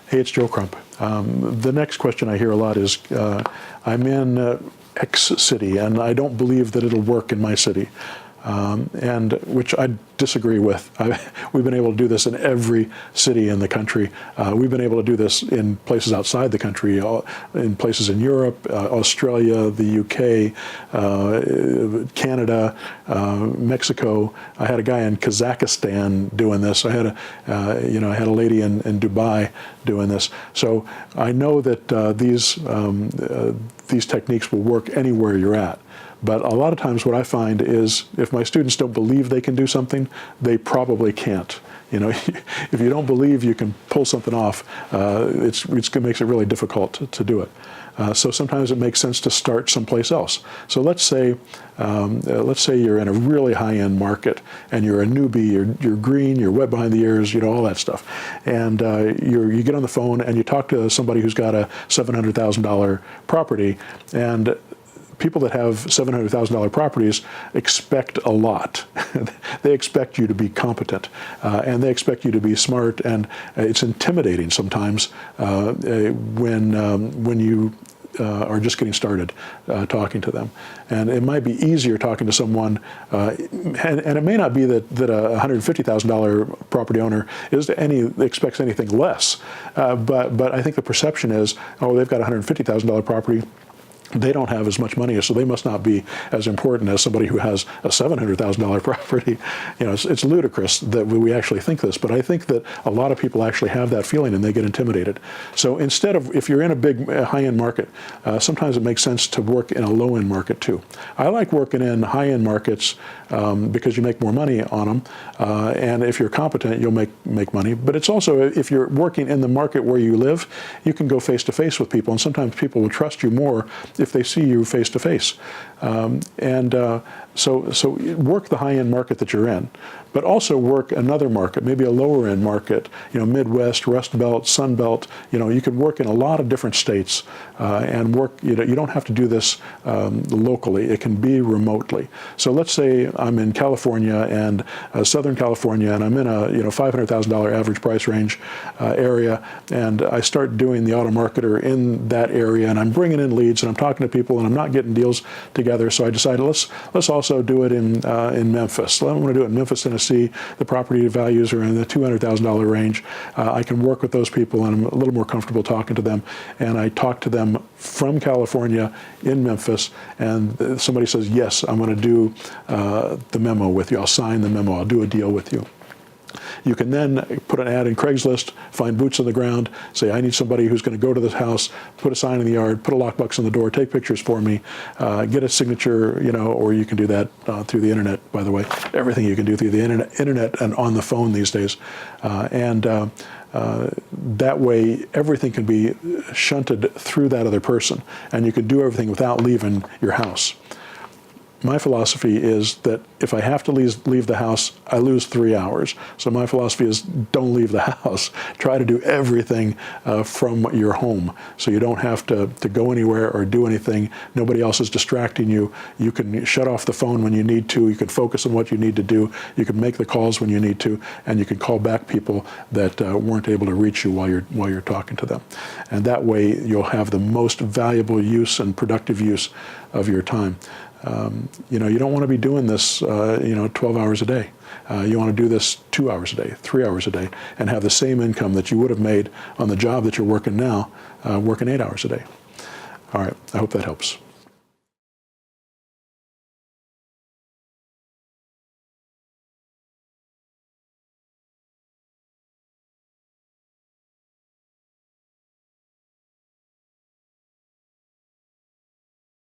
Hey, it's Joe Crump. The next question I hear a lot is, I'm in X city and I don't believe that it'll work in my city, and which I disagree with. We've been able to do this in every city in the country. We've been able to do this in places outside the country, in places in Europe, Australia, the UK, Canada, Mexico. I had a guy in Kazakhstan doing this. I had I had a lady in Dubai doing this. So I know that these techniques will work anywhere you're at. But a lot of times what I find is if my students don't believe they can do something, they probably can't. You know, if you don't believe you can pull something off, it makes it really difficult to do it. So sometimes it makes sense to start someplace else. So let's say you're in a really high-end market and you're a newbie, you're green, you're wet behind the ears, you know, all that stuff. And you get on the phone and you talk to somebody who's got a $700,000 property, and people that have $700,000 properties expect a lot. They expect you to be competent, and they expect you to be smart, and it's intimidating sometimes when you are just getting started talking to them. And it might be easier talking to someone, and it may not be that a $150,000 property owner expects anything less, but I think the perception is, oh, they've got a $150,000 property, they don't have as much money, so they must not be as important as somebody who has a $700,000 property. You know, it's ludicrous that we actually think this, but I think that a lot of people actually have that feeling and they get intimidated. So instead of, if you're in a big high-end market, sometimes it makes sense to work in a low-end market too. I like working in high-end markets because you make more money on them, and if you're competent, you'll make money. But it's also, if you're working in the market where you live, you can go face-to-face with people, and sometimes people will trust you more if they see you face-to-face. So work the high-end market that you're in, but also work another market, maybe a lower-end market, you know, Midwest, Rust Belt, Sun Belt. You know, you can work in a lot of different states and work, you know, you don't have to do this locally. It can be remotely. So let's say I'm in California and Southern California, and I'm in a, you know, $500,000 average price range area, and I start doing the auto marketer in that area, and I'm bringing in leads, and I'm talking to people, and I'm not getting deals together. So I decided let's also do it in Memphis. I want to do it in Memphis, Tennessee. The property values are in the $200,000 range. I can work with those people, and I'm a little more comfortable talking to them. And I talk to them from California in Memphis, and somebody says, yes, I'm going to do the memo with you. I'll sign the memo. I'll do a deal with you. You can then put an ad in Craigslist, find boots on the ground, say, I need somebody who's going to go to this house, put a sign in the yard, put a lockbox on the door, take pictures for me, get a signature, you know, or you can do that through the internet, by the way. Everything you can do through the internet and on the phone these days. That way, everything can be shunted through that other person, and you can do everything without leaving your house. My philosophy is that if I have to leave the house, I lose 3 hours. So my philosophy is don't leave the house. Try to do everything from your home, so you don't have to go anywhere or do anything. Nobody else is distracting you. You can shut off the phone when you need to. You can focus on what you need to do. You can make the calls when you need to, and you can call back people that weren't able to reach you while you're talking to them. And that way, you'll have the most valuable use and productive use of your time. You know, you don't want to be doing this, you know, 12 hours a day. You want to do this 2 hours a day, 3 hours a day, and have the same income that you would have made on the job that you're working now, working 8 hours a day. All right, I hope that helps.